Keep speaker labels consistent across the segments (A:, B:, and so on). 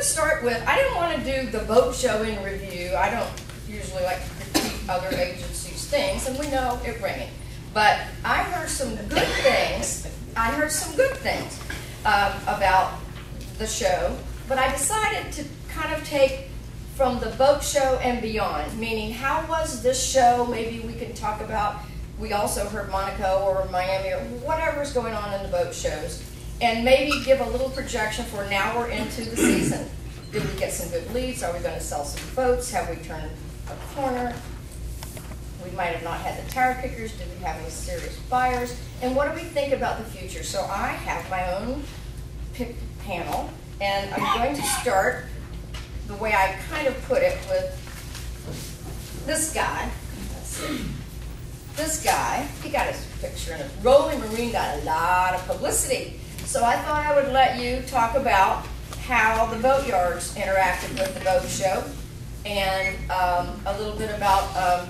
A: start with, I didn't want to do the boat show in review. I don't usually like to critique other agencies' things, and we know it rained. But I heard some good things. I heard some good things about the show, but I decided to kind of take from the boat show and beyond, meaning how was this show? Maybe we can talk about, we also heard Monaco or Miami or whatever's going on in the boat shows, and maybe give a little projection for now we're into the season. Did we get some good leads? Are we going to sell some boats? Have we turned a corner? We might have not had the tire kickers. Did we have any serious buyers? And what do we think about the future? So I have my own picked panel, and I'm going to start the way I kind of put it with this guy. Let's see. This guy, he got his picture in it. Rolling Marine got a lot of publicity. So I thought I would let you talk about how the boatyards interacted with the boat show, and a little bit about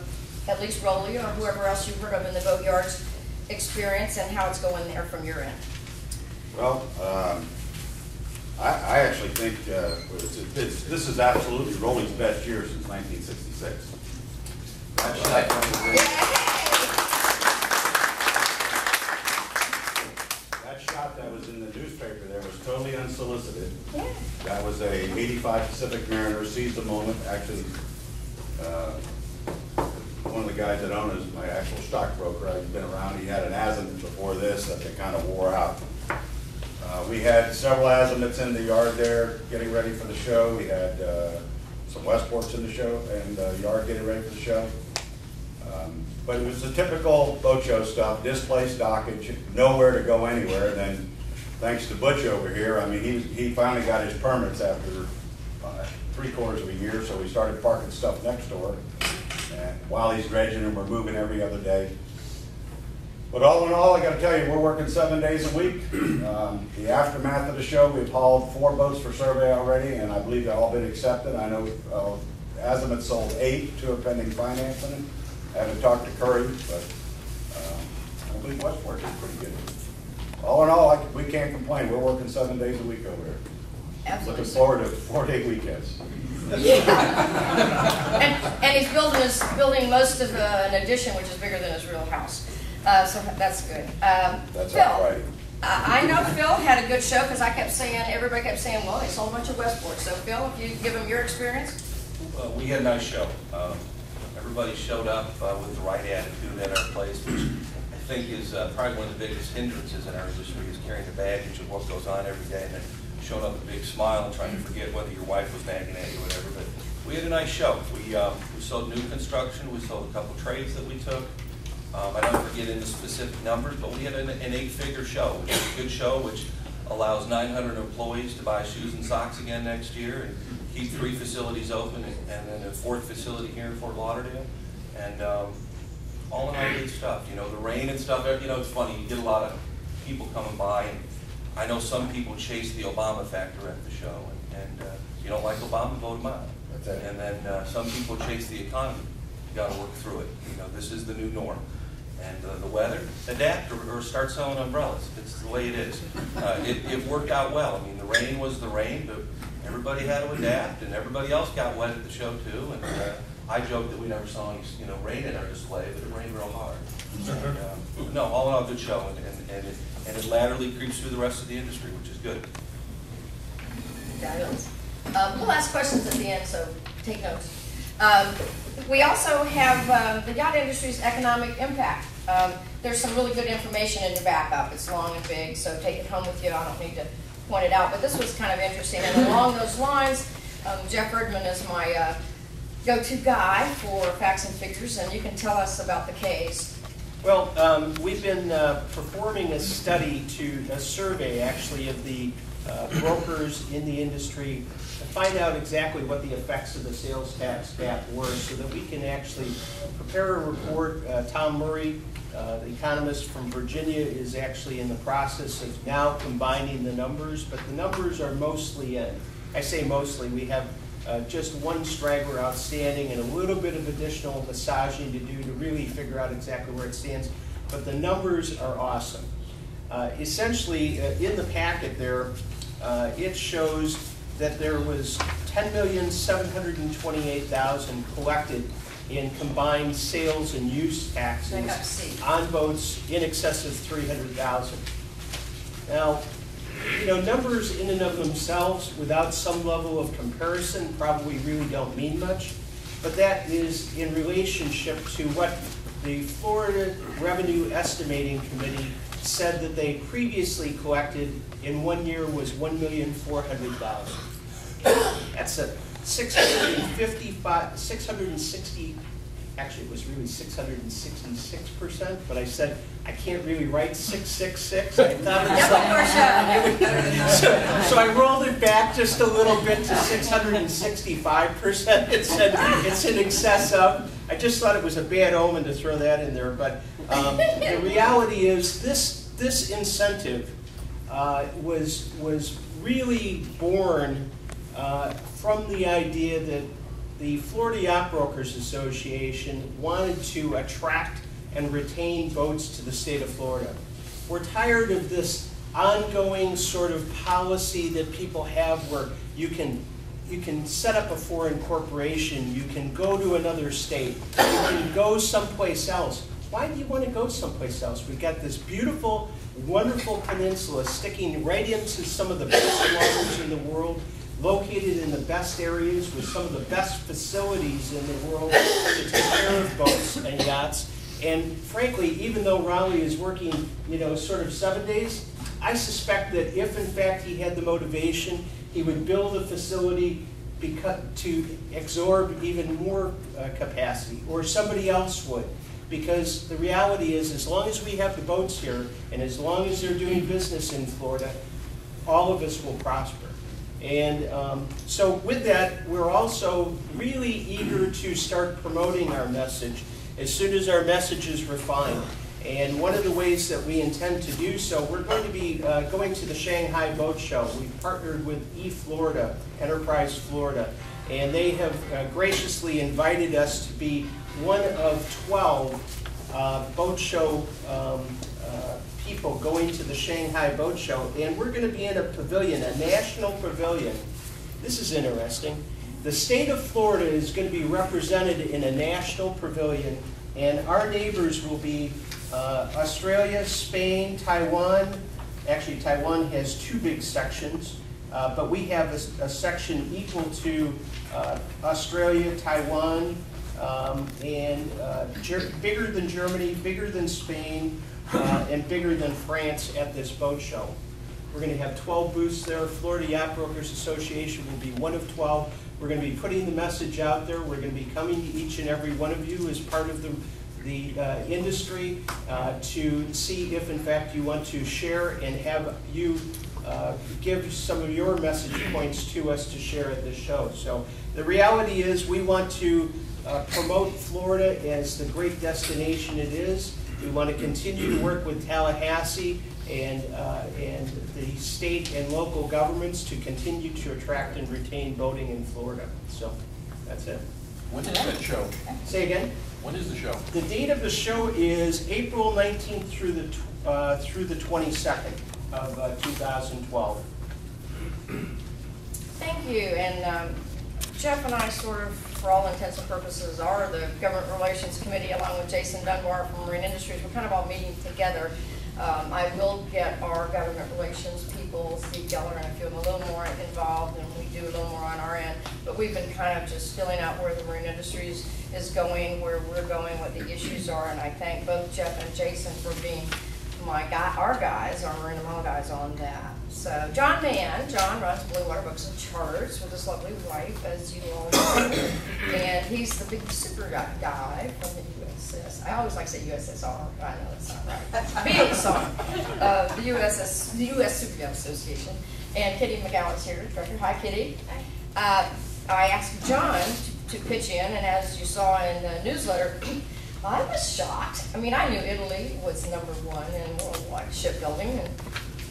A: at least Rolly or whoever else you've heard of in the boatyards experience and how it's going there from your end.
B: Well, I actually think this is absolutely Rolly's best year since 1966. That shot that was in the newspaper there was totally unsolicited. Yeah. That was a 85 Pacific Mariner, seized the moment. Actually, one of the guys that owned it is my actual stockbroker. I've been around. He had an azimuth before this that they kind of wore out. We had several azimuths in the yard there getting ready for the show. We had some Westports in the show and the yard getting ready for the show. But it was the typical boat show stuff, displaced dockage, nowhere to go anywhere. And then thanks to Butch over here, I mean, he finally got his permits after 3/4 of a year, so we started parking stuff next door. And while he's dredging, and we're moving every other day. But all in all, I got to tell you, we're working 7 days a week. The aftermath of the show, we've hauled 4 boats for survey already, and I believe they've all been accepted. I know Azimuth sold 8, 2 are pending financing. I haven't talked to Curry, but I believe Westport is pretty good. All in all, we can't complain. We're working 7 days a week over here.
A: Absolutely.
B: Looking forward to 4-day weekends.
A: Yeah. and he's building most of an addition, which is bigger than his real house. So that's good.
B: That's
A: Phil,
B: all right.
A: I know Phil had a good show because everybody kept saying, well, they sold a bunch of Westport. So Phil, if you give him your experience.
C: We had a nice show. Everybody showed up with the right attitude at our place, which I think is probably one of the biggest hindrances in our industry, is carrying the baggage of what goes on every day and then showing up with a big smile and trying to forget whether your wife was nagging at you or whatever. But we had a nice show. We sold new construction. We sold a couple trades that we took. I don't forget into specific numbers, but we had an 8-figure show, which is a good show, which allows 900 employees to buy shoes and socks again next year and keep 3 facilities open and then a 4th facility here in Fort Lauderdale. And all in all good stuff. You know, the rain and stuff, you know, it's funny, you get a lot of people coming by, and I know some people chase the Obama factor at the show, and if you don't like Obama, vote him out.
B: That's it.
C: And then some people chase the economy. You got to work through it. You know, this is the new norm. And the weather, adapt or start selling umbrellas. It's the way it is. It worked out well. I mean, the rain was the rain, but everybody had to adapt, and everybody else got wet at the show too. And I joked that we never saw any, rain in our display, but it rained real hard. And, no, all in all, good show, and it laterally creeps through the rest of the industry, which is good.
A: Fabulous. We'll ask questions at the end, so take notes. We also have the yacht industry's economic impact. There's some really good information in your backup. It's long and big, so take it home with you. I don't need to point it out, but this was kind of interesting. And along those lines, Jeff Erdman is my go-to guy for facts and figures, and you can tell us about the case.
D: Well, we've been performing a survey actually of the brokers in the industry to find out exactly what the effects of the sales tax gap were so that we can actually prepare a report. Tom Murray, the economist from Virginia, is actually in the process of now combining the numbers, but the numbers are mostly in. I say mostly. We have just one straggler outstanding and a little bit of additional massaging to do to really figure out exactly where it stands, but the numbers are awesome. Essentially, in the packet there, it shows that there was $10,728,000 collected in combined sales and use taxes on boats in excess of $300,000. Now, you know, numbers in and of themselves without some level of comparison probably really don't mean much, but that is in relationship to what the Florida Revenue Estimating Committee said that they previously collected in 1 year was $1,400,000. That's a 660, actually it was really 666%, but I said, I can't really write 666. I thought it was so I rolled it back just a little bit to 665%. It said it's in excess of. I just thought it was a bad omen to throw that in there, but the reality is this incentive was really born from the idea that the Florida Yacht Brokers Association wanted to attract and retain boats to the state of Florida. We're tired of this ongoing sort of policy that people have where you can set up a foreign corporation, you can go to another state, you can go someplace else. Why do you want to go someplace else? We've got this beautiful, wonderful peninsula sticking right into some of the best waters in the world, located in the best areas with some of the best facilities in the world to take care of boats and yachts. And frankly, even though Raleigh is working, you know, sort of 7 days, I suspect that if in fact he had the motivation, he would build a facility to absorb even more capacity, or somebody else would. Because the reality is, as long as we have the boats here, and as long as they're doing business in Florida, all of us will prosper. And so with that, we're also really eager to start promoting our message as soon as our message is refined. And one of the ways that we intend to do so, we're going to be going to the Shanghai Boat Show. We've partnered with eFlorida, Enterprise Florida, and they have graciously invited us to be one of 12 boat show people going to the Shanghai Boat Show, and we're going to be in a pavilion, a national pavilion. This is interesting. The state of Florida is going to be represented in a national pavilion, and our neighbors will be Australia, Spain, Taiwan. Actually, Taiwan has 2 big sections, but we have a section equal to Australia, Taiwan, and bigger than Germany, bigger than Spain, and bigger than France at this boat show. We're going to have 12 booths there. Florida Yacht Brokers Association will be one of 12. We're going to be putting the message out there. We're going to be coming to each and every one of you as part of the industry to see if in fact you want to share and have you give some of your message points to us to share at this show. So the reality is we want to promote Florida as the great destination it is. We want to continue to work with Tallahassee and the state and local governments to continue to attract and retain boating in Florida. So that's it.
E: When is that show?
D: Say again?
E: When is the show?
D: The date of the show is April 19th through the 22nd of 2012.
A: Thank you. And Jeff and I sort of, for all intents and purposes, are the Government Relations Committee along with Jason Dunbar from Marine Industries. We're kind of all meeting together. I will get our government relations people, Steve Geller and a few of them, a little more involved, and we do a little more on our end. But we've been kind of just filling out where the Marine Industries is going, where we're going, what the issues are, and I thank both Jeff and Jason for being our guys, our Marina Mann guys on that. So John Mann, John runs Blue Water Books and Charters with his lovely wife, as you all know, and he's the big SuperYacht guy from the USS. I always like to say USSR. I know that's not right. BSR, the US SuperYacht Association. And Kitty McGowan's here, director. Hi, Kitty. I asked John to pitch in, and as you saw in the newsletter, I was shocked. I mean, I knew Italy was #1 in worldwide shipbuilding, and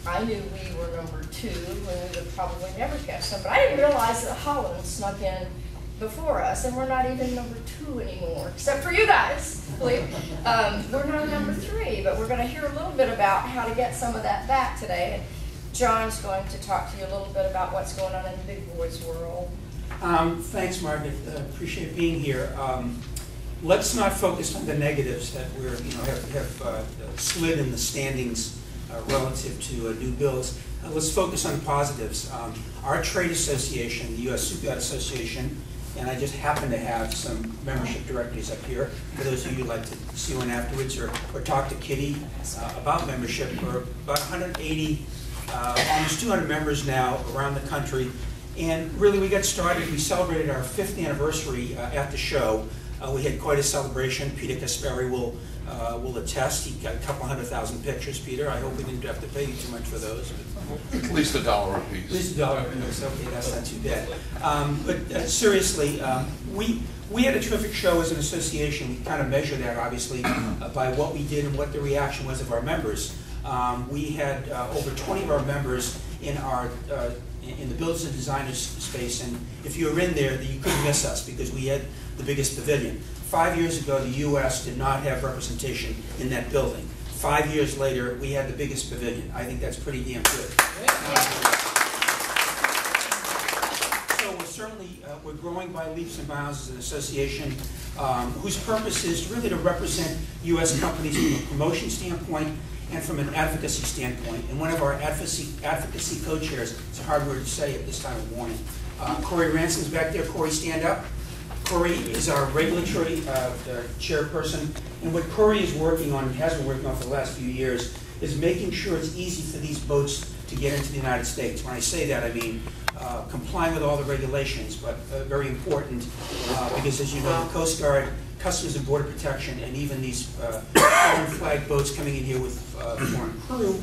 A: I knew we were #2, and we would probably never catch them. But I didn't realize that Holland snuck in before us, and we're not even #2 anymore, except for you guys. We're now #3, but we're going to hear a little bit about how to get some of that back today. And John's going to talk to you a little bit about what's going on in the big boys world.
F: Thanks, Margaret. Appreciate being here. Let's not focus on the negatives that have slid in the standings relative to new builds. Let's focus on the positives. Our trade association, the U.S. SuperYacht Association, and I just happen to have some membership directories up here. For those of you who'd like to see one afterwards or talk to Kitty about membership, we're about 180, almost 200 members now around the country. And really, we got started. We celebrated our 5th anniversary at the show. We had quite a celebration. Peter Kasperi will attest. He got a couple 100,000 pictures, Peter. I hope we didn't have to pay you too much for those.
E: At least $1 a piece.
F: At least $1 a piece. Okay, that's not too bad. But seriously, we had a terrific show as an association. We kind of measure that, obviously, by what we did and what the reaction was of our members. We had over 20 of our members in our in the builders and designers space, and if you were in there, you couldn't miss us because we had the biggest pavilion. 5 years ago, the U.S. did not have representation in that building. 5 years later, we had the biggest pavilion. I think that's pretty damn good. So we're certainly we're growing by leaps and bounds as an association whose purpose is really to represent U.S. companies from a promotion standpoint and from an advocacy standpoint. And one of our advocacy co-chairs, it's a hard word to say at this time of morning, Corey Ransom's back there. Corey, stand up. Corey is our regulatory chairperson, and what Corey is working on, and has been working on for the last few years, is making sure it's easy for these boats to get into the United States. When I say that, I mean complying with all the regulations, but very important because, as you know, the Coast Guard, Customs and Border Protection, and even these foreign flag boats coming in here with foreign crew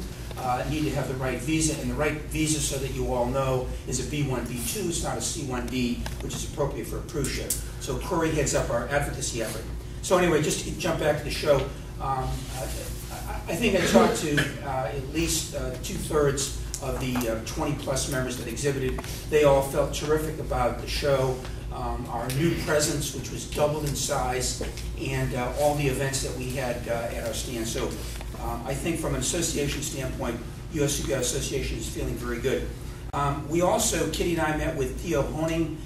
F: need to have the right visa, and the right visa, so that you all know, is a B1, B2. It's not a C1B, which is appropriate for a cruise ship. So Corey heads up our advocacy effort. So anyway, just to jump back to the show, I think I talked to at least 2/3 of the 20-plus members that exhibited. They all felt terrific about the show. Our new presence, which was doubled in size, and all the events that we had at our stand. So I think from an association standpoint, U.S. SuperYacht Association is feeling very good. We also, Kitty and I met with Theo Honing,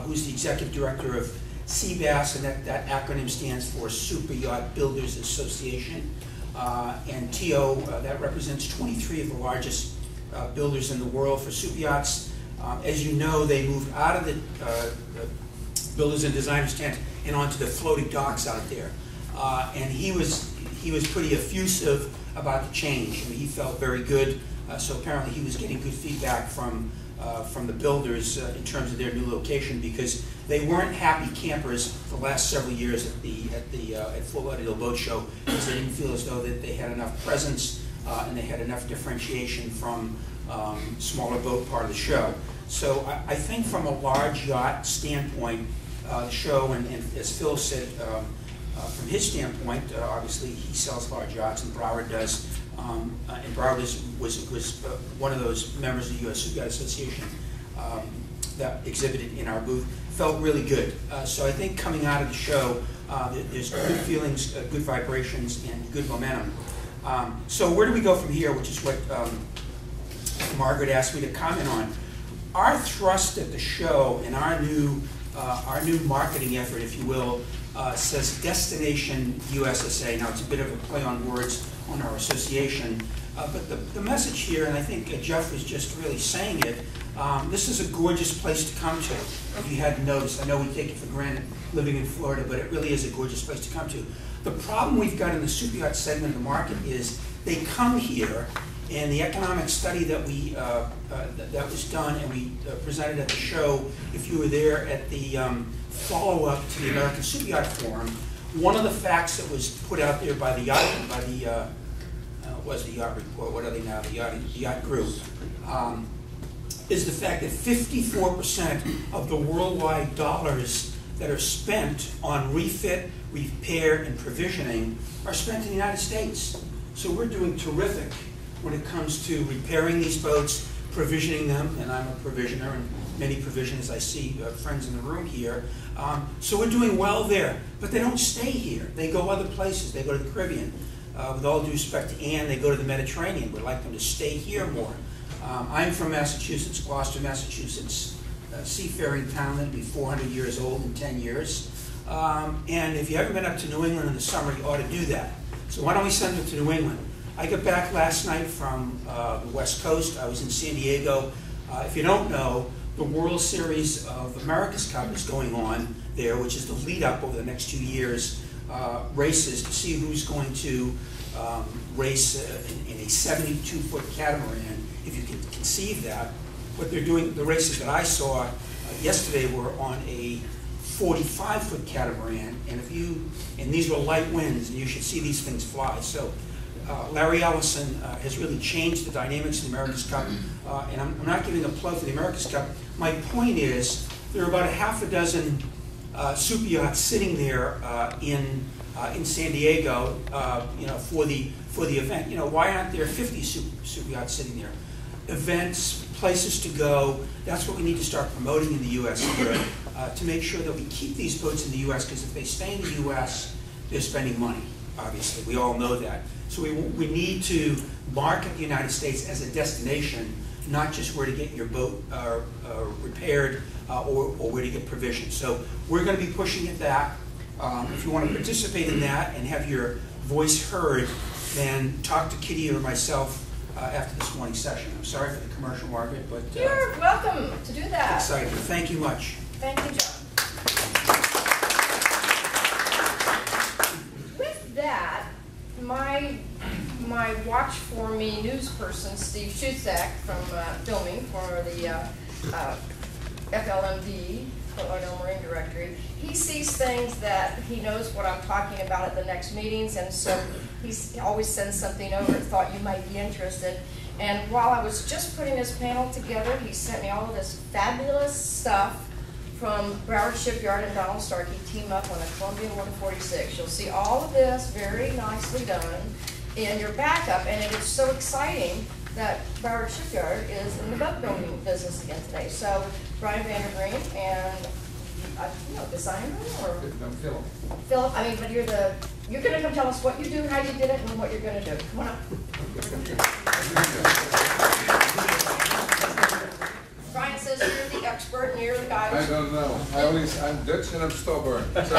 F: who's the executive director of CBAS, and that acronym stands for SuperYacht Builders Association. And Theo, that represents 23 of the largest builders in the world for superyachts. As you know, they moved out of the builders and designers tent and onto the floating docks out there. And he was pretty effusive about the change. I mean, he felt very good. So apparently he was getting good feedback from the builders in terms of their new location, because they weren't happy campers the last several years at Fort Lauderdale Boat Show, because they didn't feel as though that they had enough presence and they had enough differentiation from smaller boat part of the show. So I think from a large yacht standpoint, the show, and as Phil said, from his standpoint, obviously he sells large yachts, and Broward does. And Broward was one of those members of the U.S. SuperYacht Association that exhibited in our booth. Felt really good. So I think coming out of the show, there's good feelings, good vibrations, and good momentum. So where do we go from here, which is what Margaret asked me to comment on. Our thrust at the show and our new marketing effort, if you will, says Destination USSA. Now, it's a bit of a play on words on our association, but the message here, and I think Jeff was just really saying it, this is a gorgeous place to come to. If you hadn't noticed, I know we take it for granted living in Florida, but it really is a gorgeous place to come to. The problem we've got in the superyacht segment of the market is they come here, and the economic study that we that was done and we presented at the show, if you were there at the follow-up to the American Superyacht Forum, one of the facts that was put out there by the yacht, was the yacht report, what are they now, the yacht group, is the fact that 54% of the worldwide dollars that are spent on refit, repair, and provisioning are spent in the United States. So we're doing terrific when it comes to repairing these boats, provisioning them, and I'm a provisioner, and many provisions, I see friends in the room here. So we're doing well there, but they don't stay here. They go other places. They go to the Caribbean. With all due respect to Anne, they go to the Mediterranean. We'd like them to stay here more. I'm from Massachusetts, Gloucester, Massachusetts, a seafaring town that'll be 400 years old in 10 years. And if you haven't been up to New England in the summer, you ought to do that. So why don't we send them to New England? I got back last night from the West Coast. I was in San Diego. If you don't know, the World Series of America's Cup is going on there, which is the lead up over the next 2 years, races to see who's going to race in a 72-foot catamaran, if you can conceive that. What they're doing, the races that I saw yesterday were on a 45-foot catamaran, and these were light winds, and you should see these things fly. So Larry Ellison has really changed the dynamics of the America's Cup, and I'm not giving a plug for the America's Cup. My point is, there are about a half a dozen super yachts sitting there in San Diego, for the event. Why aren't there 50 super yachts sitting there? Events, places to go. That's what we need to start promoting in the U.S. here, to make sure that we keep these boats in the U.S. Because if they stay in the U.S., they're spending money. Obviously, we all know that. So we need to market the United States as a destination, not just where to get your boat repaired or where to get provisions. So we're going to be pushing at that. If you want to participate in that and have your voice heard, then talk to Kitty or myself after this morning's session. I'm sorry for the commercial, Margaret, but
A: You're welcome to do that.
F: excited. Thank you much.
A: Thank you, John. With that, my watch for me news person, Steve Schutzak from filming for the FLMD, Fort Lauderdale Marine Directory, he sees things that he knows what I'm talking about at the next meetings, and so he always sends something over and thought you might be interested. And while I was just putting this panel together, he sent me all of this fabulous stuff from Broward Shipyard and Donald Starkey team up on a Columbia 146. You'll see all of this very nicely done in your backup, and it is so exciting that Broward Shipyard is in the boat building business again today. So Brian Vanderbreen and designer or
E: Philip.
A: Philip. I mean, but you're going to come tell us what you do, how you did it, and what you're going to do. Come on up. Brian says you're the expert and you're the guy.
E: I don't know. I'm Dutch and I'm stubborn. So, that's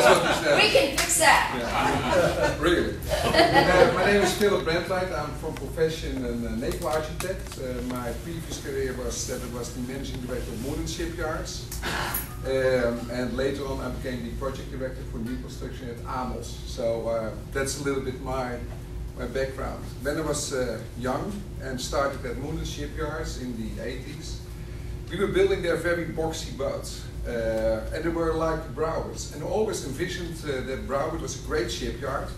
E: what he said.
A: We can fix that.
E: Yeah. Really. My name is Philip Brandlight. I'm from profession a naval architect. My previous career was that I was the managing director of Mann shipyards. And later on I became the project director for new construction at Amos. So that's a little bit my background. When I was young and started at Mann shipyards in the 80s, we were building their very boxy boats. And they were like Browards. And I always envisioned that Broward was a great shipyard,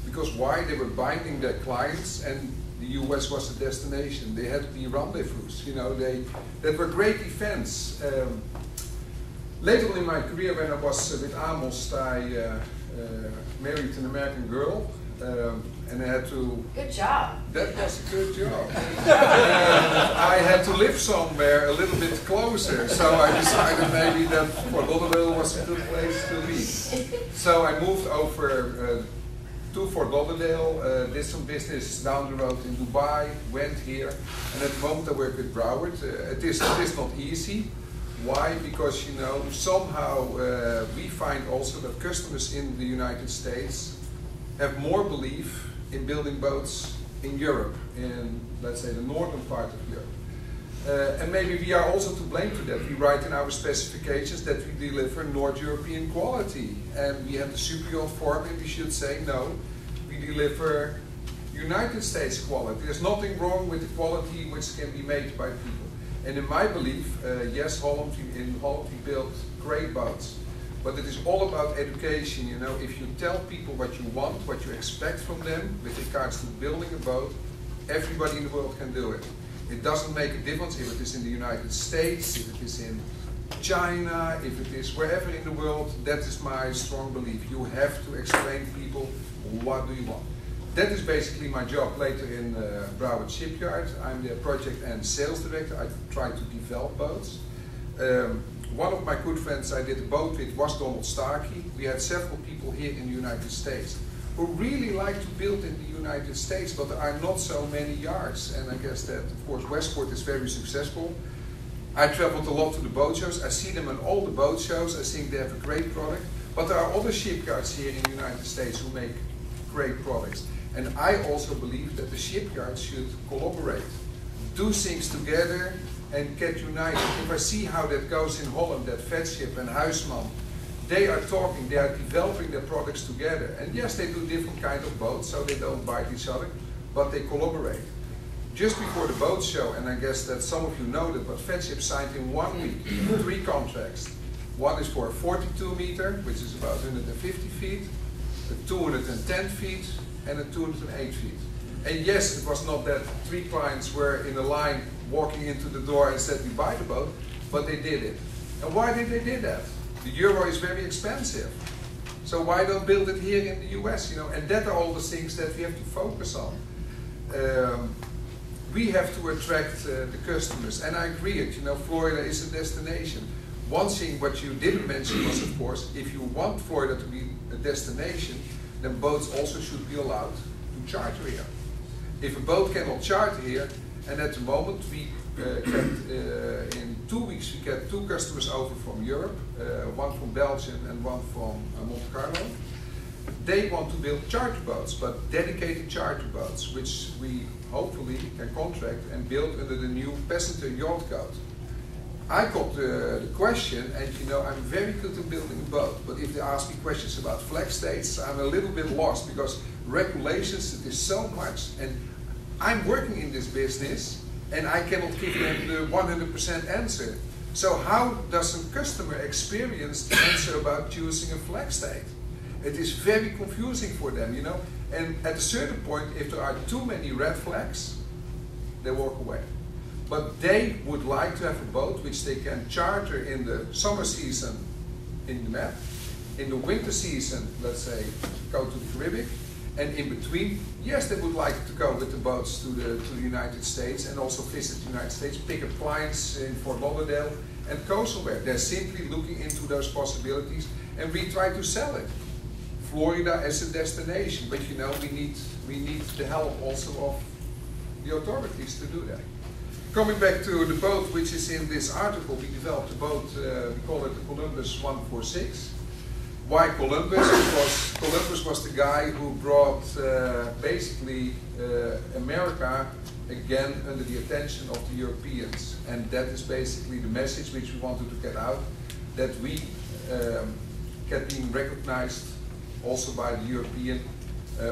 E: because why? They were binding their clients and the US was the destination. They had the rendezvous, that were great events. Later on in my career, when I was with Amos, I married an American girl. And I had to...
A: Good job.
E: That was a good job. I had to live somewhere a little bit closer, so I decided maybe that Fort Lauderdale was a good place to be. So I moved over to Fort Lauderdale, did some business down the road in Dubai, went here, and at the moment I work with Broward. It is not easy. Why? Because, somehow we find also that customers in the United States have more belief in building boats in Europe, in, let's say, the northern part of Europe. And maybe we are also to blame for that. We write in our specifications that we deliver North European quality. And we have the SuperYacht form, and we should say, no, we deliver United States quality. There's nothing wrong with the quality which can be made by people. And in my belief, yes, in Holland we build great boats. But it is all about education, If you tell people what you want, what you expect from them with regards to building a boat, everybody in the world can do it. It doesn't make a difference if it is in the United States, if it is in China, if it is wherever in the world. That is my strong belief. You have to explain to people what do you want. That is basically my job later in Broward Shipyard. I'm the project and sales director. I try to develop boats. One of my good friends I did a boat with was Donald Starkey. We had several people here in the United States who really like to build in the United States, but there are not so many yards. And I guess that, of course, Westport is very successful. I traveled a lot to the boat shows. I see them in all the boat shows. I think they have a great product. But there are other shipyards here in the United States who make great products. And I also believe that the shipyards should collaborate, do things together and get united. If I see how that goes in Holland, that Vetship and Huisman, they are talking, they are developing their products together. And yes, they do different kind of boats, so they don't bite each other, but they collaborate. Just before the boat show, and I guess that some of you know that, but Vetship signed in 1 week 3 contracts. One is for a 42 meter, which is about 150 feet, a 210 feet, and a 208 feet. And yes, it was not that 3 clients were in a line walking into the door and said, we buy the boat, but they did it. And why did they do that? The euro is very expensive. So why don't build it here in the US, you know? And that are all the things that we have to focus on. We have to attract the customers. And I agree, you know, Florida is a destination. One thing what you didn't mention was, of course, if you want Florida to be a destination, then boats also should be allowed to charter here. If a boat cannot charter here, and at the moment we in 2 weeks we get 2 customers over from Europe, one from Belgium and one from Monte Carlo. They want to build charter boats, but dedicated charter boats, which we hopefully can contract and build under the new passenger yacht code. I got the question, and you know, I'm very good at building a boat, but if they ask me questions about flag states, I'm a little bit lost, because regulations, it is so much, and I'm working in this business, and I cannot give them the 100% answer. So how does a customer experience the answer about choosing a flag state? It is very confusing for them, you know, and at a certain point, if there are too many red flags, they walk away. But they would like to have a boat which they can charter in the summer season in the Med, in the winter season, let's say, go to the Caribbean, and in between, yes, they would like to go with the boats to the United States and also visit the United States, pick up clients in Fort Lauderdale and coastalware. They're simply looking into those possibilities, and we try to sell it. Florida as a destination, but you know, we need the help also of the authorities to do that. Coming back to the boat which is in this article, we developed a boat, we call it the Columbus 146. Why Columbus? Because Columbus was the guy who brought basically America again under the attention of the Europeans. And that is basically the message which we wanted to get out, that we get being recognized also by the European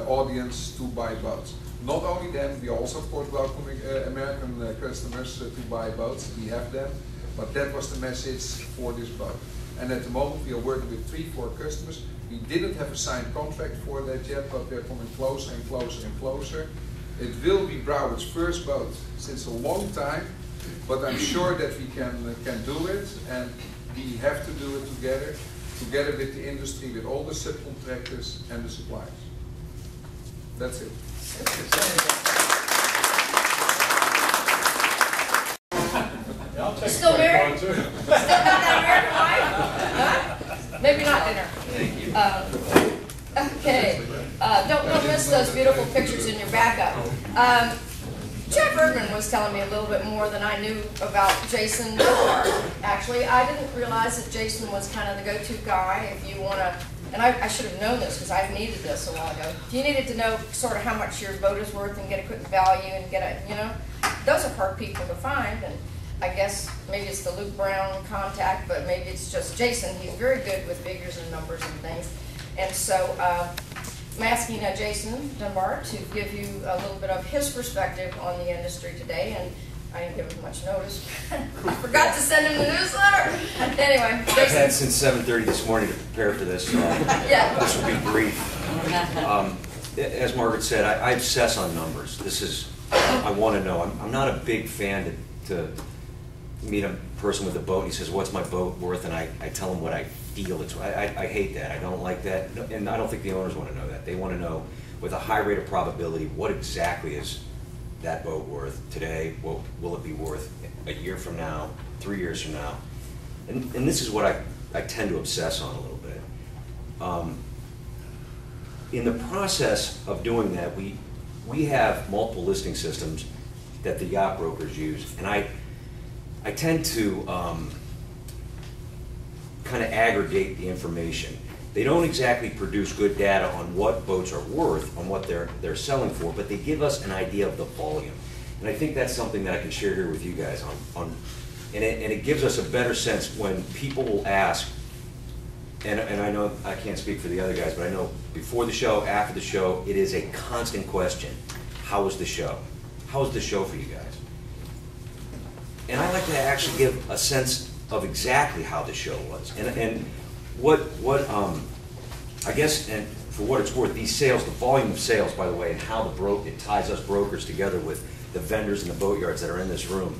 E: audience to buy boats. Not only them, we also of course welcoming American customers to buy boats. We have them, but that was the message for this boat. And at the moment we are working with 3-4 customers. We didn't have a signed contract for that yet, but they're coming closer and closer and closer. It will be Broward's first boat since a long time, but I'm sure that we can do it, and we have to do it together with the industry, with all the subcontractors and the suppliers. That's it.
A: Still married? Still got that American wife? Huh? Maybe not dinner.
C: Thank you.
A: Okay. Don't miss those beautiful pictures in your backup. Jeff Erdman was telling me a little bit more than I knew about Jason Dunbar. Actually, I didn't realize that Jason was kind of the go-to guy if you want to, and I should have known this because I needed this a while ago. If you needed to know sort of how much your boat is worth and get a quick value and get a, you know, those are hard people to find. And I guess maybe it's the Luke Brown contact, but maybe it's just Jason. He's very good with figures and numbers and things. And so I'm asking Jason Dunbar to give you a little bit of his perspective on the industry today, and I didn't give him much notice. I forgot to send him the newsletter. Anyway, Jason.
G: I've had since 7:30 this morning to prepare for this, so
A: yeah.
G: This will be brief. As Margaret said, I obsess on numbers. This is, I want to know. I'm not a big fan to meet a person with a boat and he says, what's my boat worth? And I tell him what I feel it's worth. I hate that. I don't like that. And I don't think the owners want to know that. They want to know with a high rate of probability what exactly is that boat worth today? What will it be worth a year from now, 3 years from now? And this is what I tend to obsess on a little bit. in the process of doing that, we have multiple listing systems that the yacht brokers use, and I tend to kind of aggregate the information. They don't exactly produce good data on what boats are worth, on what they're selling for, but they give us an idea of the volume. And I think that's something that I can share here with you guys and it gives us a better sense when people will ask, and I know I can't speak for the other guys, but I know before the show, after the show, it is a constant question. How was the show? How was the show for you guys? And I like to actually give a sense of exactly how the show was. And what I guess, and for what it's worth, these sales, the volume of sales, by the way, and how it ties us brokers together with the vendors and the boatyards that are in this room.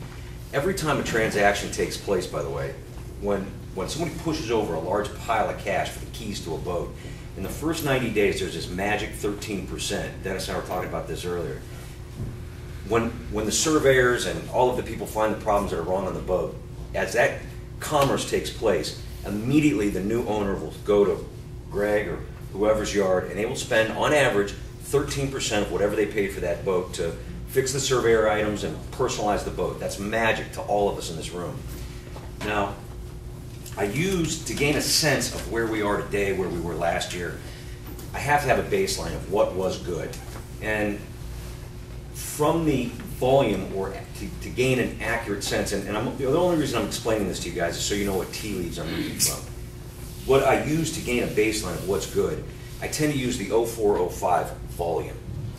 G: Every time a transaction takes place, by the way, when somebody pushes over a large pile of cash for the keys to a boat, in the first 90 days, there's this magic 13%. Dennis and I were talking about this earlier. When the surveyors and all of the people find the problems that are wrong on the boat, as that commerce takes place, immediately the new owner will go to Greg or whoever's yard, and they will spend, on average, 13% of whatever they paid for that boat to fix the surveyor items and personalize the boat. That's magic to all of us in this room. Now, I use, to gain a sense of where we are today, where we were last year, I have to have a baseline of what was good. And from the volume, or to gain an accurate sense, and the only reason I'm explaining this to you guys is so you know what tea leaves I'm reading from. What I use to gain a baseline of what's good, I tend to use the 04-05 volume.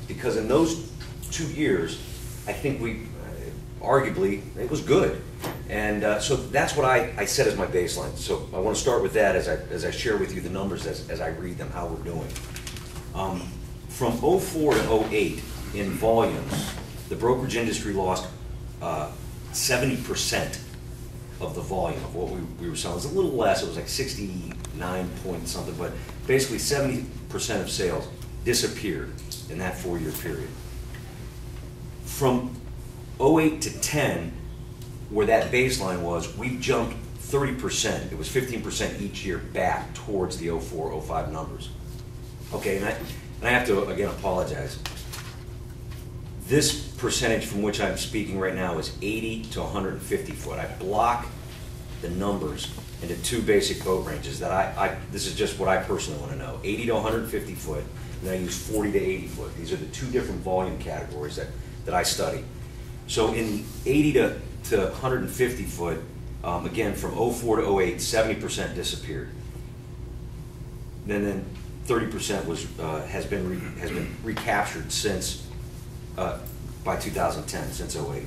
G: Because in those 2 years, I think arguably, it was good. And so that's what I set as my baseline. So I want to start with that as I share with you the numbers as I read them, how we're doing. From 04 to 08 in volumes, the brokerage industry lost 70% of the volume of what we were selling. It was a little less, it was like 69 point something, but basically 70% of sales disappeared in that 4-year period. From 08 to 10, where that baseline was, we jumped 30%. It was 15% each year back towards the 04-05 numbers. Okay, and I have to, again, apologize. This percentage from which I'm speaking right now is 80 to 150 foot. I block the numbers into 2 basic boat ranges that this is just what I personally want to know. 80 to 150 foot, and I use 40 to 80 foot. These are the 2 different volume categories that I study. So in 80 to 150 foot, again, from 04 to 08, 70% disappeared. And then 30% has been recaptured since by 2010, since 08.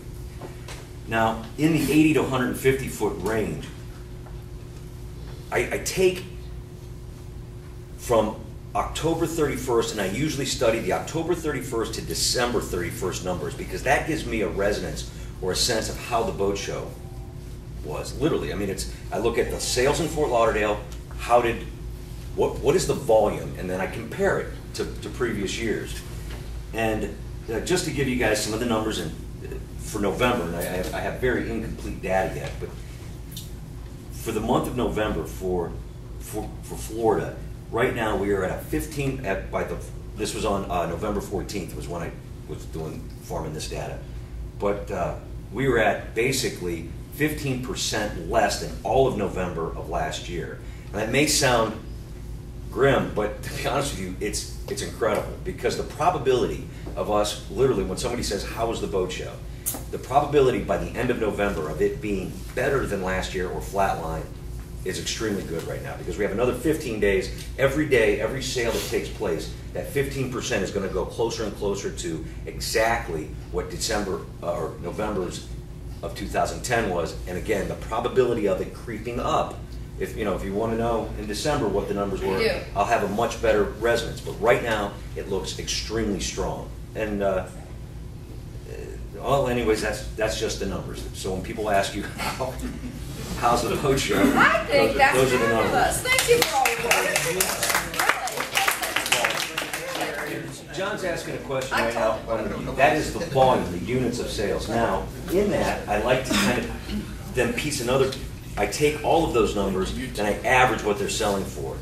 G: Now, in the 80 to 150 foot range, I take from October 31st, and I usually study the October 31st to December 31st numbers, because that gives me a resonance or a sense of how the boat show was. Literally, I mean, I look at the sales in Fort Lauderdale, what is the volume, and then I compare it to previous years. And just to give you guys some of the numbers for November, and I have very incomplete data yet, but for the month of November for Florida, right now we are at a 15, this was on November 14th was when I was farming this data. But we were at basically 15% less than all of November of last year. And that may sound grim, but to be honest with you, it's incredible, because the probability of us, literally, when somebody says, how was the boat show? The probability by the end of November of it being better than last year or flatline is extremely good right now, because we have another 15 days. Every day, every sale that takes place, that 15% is going to go closer and closer to exactly what December or November's of 2010 was. And again, the probability of it creeping up, if you want to know in December what the numbers were, I'll have a much better resonance. But right now, it looks extremely strong. And well, anyways, that's just the numbers. So when people ask you how's the boat show,
A: I think
G: those are the numbers.
A: Thank you for all your work.
G: John's asking a question right now. That is the volume, the units of sales. Now, in that, I like to kind of then piece I take all of those numbers and I average what they're selling for.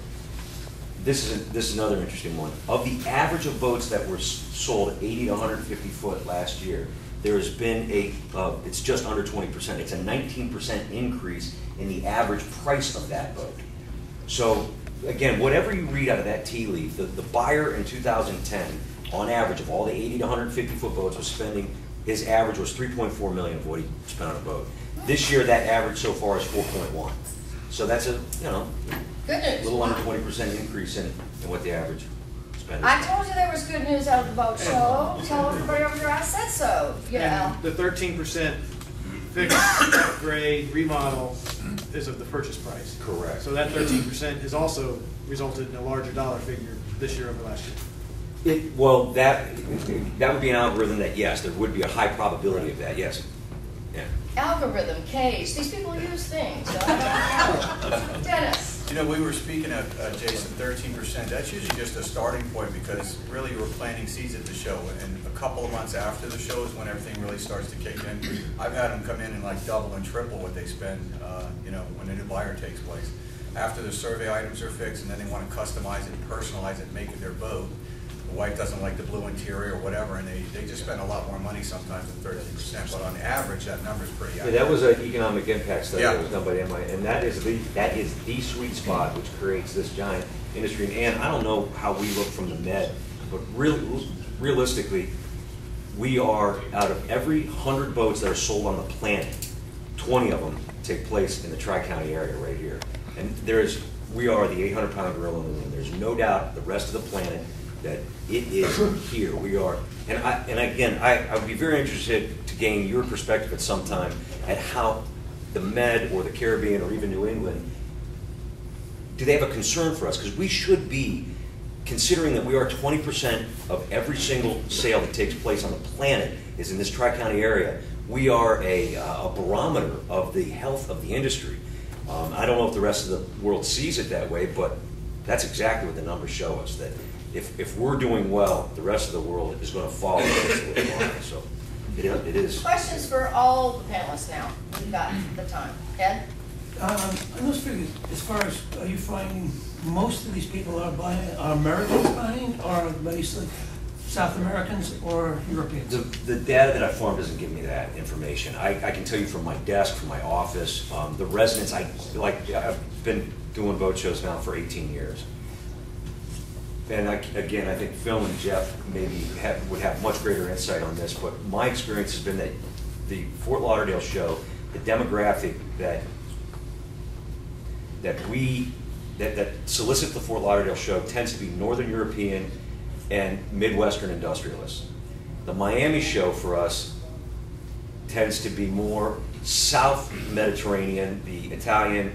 G: this is another interesting one. Of the average of boats that were sold 80 to 150 foot last year, there has been it's just under 20%. It's a 19% increase in the average price of that boat. So again, whatever you read out of that tea leaf, the buyer in 2010, on average of all the 80 to 150 foot boats, was spending, his average was 3.4 million of what he spent on a boat. This year, that average so far is 4.1. So that's a, little under 20% increase in what the average spend is.
A: I told you there was good news out of the boat show. Tell everybody over there I said so.
H: And the 13% fixed, upgrade, remodel is of the purchase price.
G: Correct.
H: So that 13% has also resulted in a larger dollar figure this year over last year.
G: Well, that would be an algorithm that, yes, there would be a high probability of that, yes. Yeah.
A: Algorithm, case. These people use things. Dennis.
B: You know, we were speaking of, Jason, 13%. That's usually just a starting point because really we're planting seeds at the show. And a couple of months after the show is when everything really starts to kick in. I've had them come in and like double and triple what they spend, when a new buyer takes place. After the survey items are fixed and then they want to customize it, personalize it, make it their boat. The wife doesn't like the blue interior or whatever, and they just spend a lot more money sometimes than 13%. But on average, that number is pretty high.
G: Yeah, that was an economic impact study
B: Yeah.
G: that was done by the MI, and that is the sweet spot which creates this giant industry. And I don't know how we look from the Med, but realistically, we are, out of every 100 boats that are sold on the planet, 20 of them take place in the Tri-County area right here. And we are the 800-pound gorilla in the room. There's no doubt the rest of the planet that it is here. We are, and again, I would be very interested to gain your perspective at some time at how the Med or the Caribbean or even New England, do they have a concern for us? Because we should be, considering that we are 20% of every single sale that takes place on the planet is in this Tri-County area, we are a barometer of the health of the industry. I don't know if the rest of the world sees it that way, but that's exactly what the numbers show us, that if we're doing well, the rest of the world is going to follow us. So it is.
A: Questions for all the panelists now. We've got the time. Ed?
I: I just figured, as far as, are you finding most of these people are Americans buying, or basically South Americans or Europeans?
G: The data that I formed doesn't give me that information. I can tell you from my desk, from my office, the residents, I've been doing boat shows now for 18 years. And again, I think Phil and Jeff maybe would have much greater insight on this, but my experience has been that the Fort Lauderdale show, the demographic that solicit the Fort Lauderdale show tends to be Northern European and Midwestern industrialists. The Miami show for us tends to be more South Mediterranean, the Italian,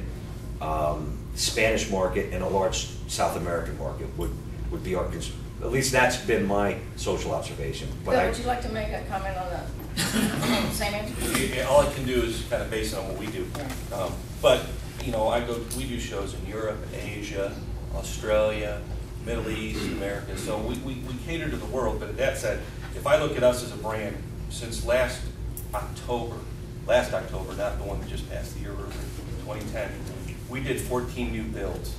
G: Spanish market, and a large South American market would be our, at least that's been my social observation. But
A: Bill, would you like to make a comment on the same answer?
C: Yeah, all I can do is kind of based on what we do. But we do shows in Europe, Asia, Australia, Middle East, America. So we cater to the world. But that said, if I look at us as a brand, since last October, not the one that just passed, the year earlier, 2010, we did 14 new builds.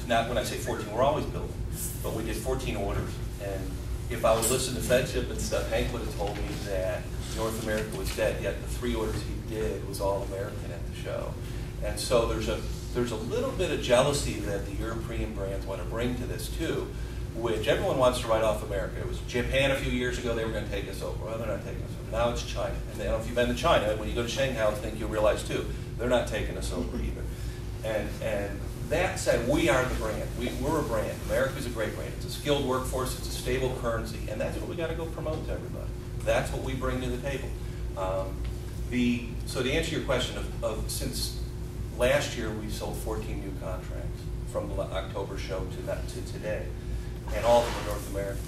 C: Not when I say 14, we're always building, but we did 14 orders. And if I would listen to Fedship and stuff, Hank would have told me that North America was dead, yet the 3 orders he did was all American at the show. And so there's a little bit of jealousy that the European brands want to bring to this too, which everyone wants to write off America. It was Japan a few years ago, they were going to take us over. Well, they're not taking us over. Now it's China. And I don't know if you've been to China, when you go to Shanghai, I think you'll realize too, they're not taking us over either. And that said, we are the brand. We're a brand. America's a great brand. It's a skilled workforce, it's a stable currency, and that's what we got to go promote to everybody. That's what we bring to the table. So to answer your question, since last year we sold 14 new contracts from the October show to today, and all of them are North America,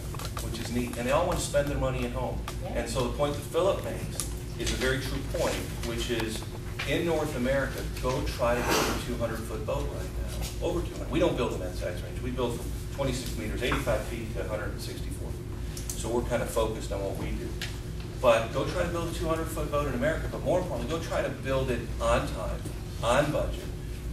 C: which is neat. And they all want to spend their money at home. Yeah. And so the point that Philip makes is a very true point, which is in North America, go try to build a 200-foot boat right now. Over 200. We don't build the men's size range. We build from 26 meters, 85 feet to 164 feet. So we're kind of focused on what we do. But go try to build a 200-foot boat in America, but more importantly, go try to build it on time, on budget,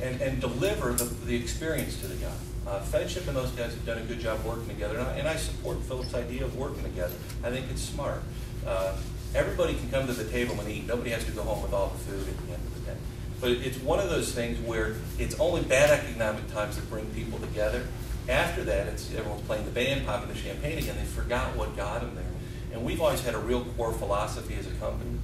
C: and deliver the experience to the guy. Fedship and those guys have done a good job working together, and I support Philip's idea of working together. I think it's smart. Everybody can come to the table and eat. Nobody has to go home with all the food at the end of the day. But it's one of those things where it's only bad economic times that bring people together. After that, it's everyone's playing the band, popping the champagne again. They forgot what got them there. And we've always had a real core philosophy as a company.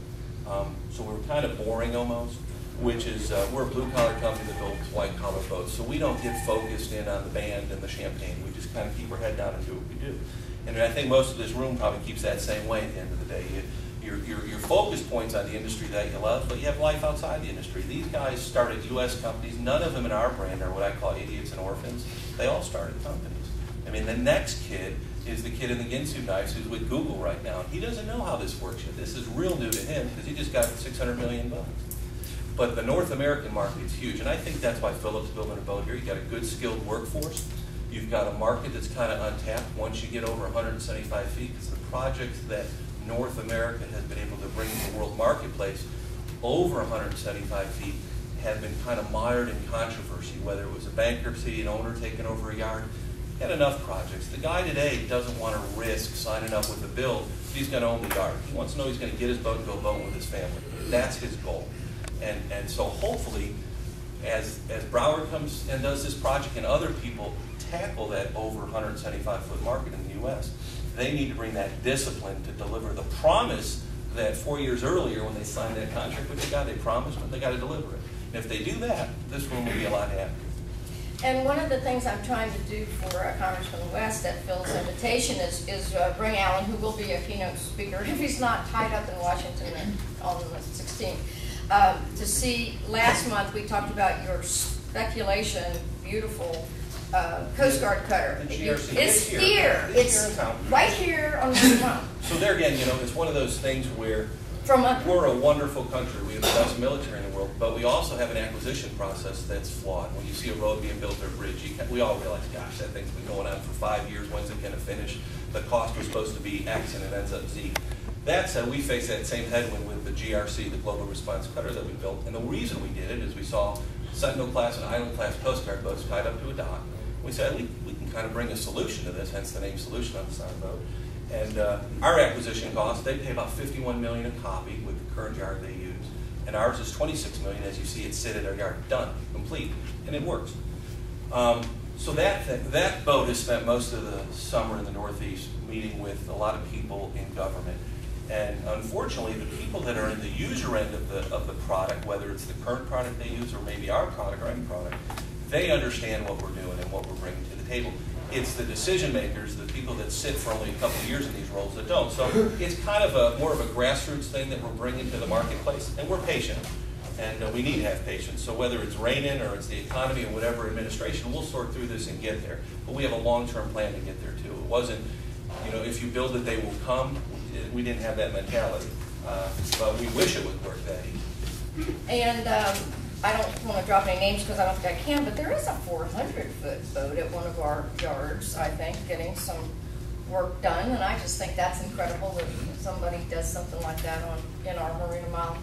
C: So we're kind of boring almost, which is we're a blue-collar company that builds white-collar boats. So we don't get focused in on the band and the champagne. We just kind of keep our head down and do what we do. And I think most of this room probably keeps that same way at the end of the day. Your focus points on the industry that you love, but you have life outside the industry. These guys started U.S. companies. None of them in our brand are what I call idiots and orphans. They all started companies. I mean, the next kid is the kid in the Ginsu knives who's with Google right now. He doesn't know how this works yet. This is real new to him because he just got $600 million. But the North American market is huge, and I think that's why Philip's building a boat here. You've got a good skilled workforce. You've got a market that's kind of untapped once you get over 175 feet, because the projects that North America has been able to bring to the world marketplace over 175 feet have been kind of mired in controversy, whether it was a bankruptcy, an owner taking over a yard. Had enough projects. The guy today doesn't want to risk signing up with a build if he's going to own the yard. He wants to know he's going to get his boat and go boating with his family. That's his goal. And so hopefully, as Broward comes and does this project and other people tackle that over 175-foot market in the U.S., they need to bring that discipline to deliver the promise that 4 years earlier when they signed that contract with the guy, they promised them, they got to deliver it. And if they do that, this room will be a lot happier.
A: And one of the things I'm trying to do for Congressman West at Phil's invitation is bring Alan, who will be a keynote speaker if he's not tied up in Washington on the 16th, to see. Last month we talked about your speculation, beautiful Coast Guard cutter. It's here. It's right here on the front.
C: So there again, you know, it's one of those things where we're a wonderful country. We have the best military in the world, but we also have an acquisition process that's flawed. When you see a road being built or a bridge, we all realize, gosh, that thing's been going on for 5 years. When's it going to finish? The cost was supposed to be X and it ends up Z. That said, we face that same headwind with the GRC, the Global Response Cutter that we built. And the reason we did it is we saw Sentinel-class and Island-class Coast Guard boats tied up to a dock. We said, we can kind of bring a solution to this, hence the name Solution on the side of the boat. And our acquisition cost, they pay about $51 million a copy with the current yard they use. And ours is $26 million, as you see it sit at our yard, done, complete, and it works. So that boat has spent most of the summer in the Northeast meeting with a lot of people in government. And unfortunately, the people that are in the user end of the product, whether it's the current product they use or maybe our product or any product, they understand what we're doing and what we're bringing to the table. It's the decision makers, the people that sit for only a couple of years in these roles that don't. So it's kind of more of a grassroots thing that we're bringing to the marketplace, and we're patient. And we need to have patience. So whether it's raining or it's the economy or whatever administration, we'll sort through this and get there. But we have a long-term plan to get there too. It wasn't, you know, if you build it, they will come. We didn't have that mentality. But we wish it would work that easy.
A: And I don't want to drop any names because I don't think I can, but there is a 400-foot boat at one of our yards, I think, getting some work done. And I just think that's incredible that somebody does something like that in our Marina Mile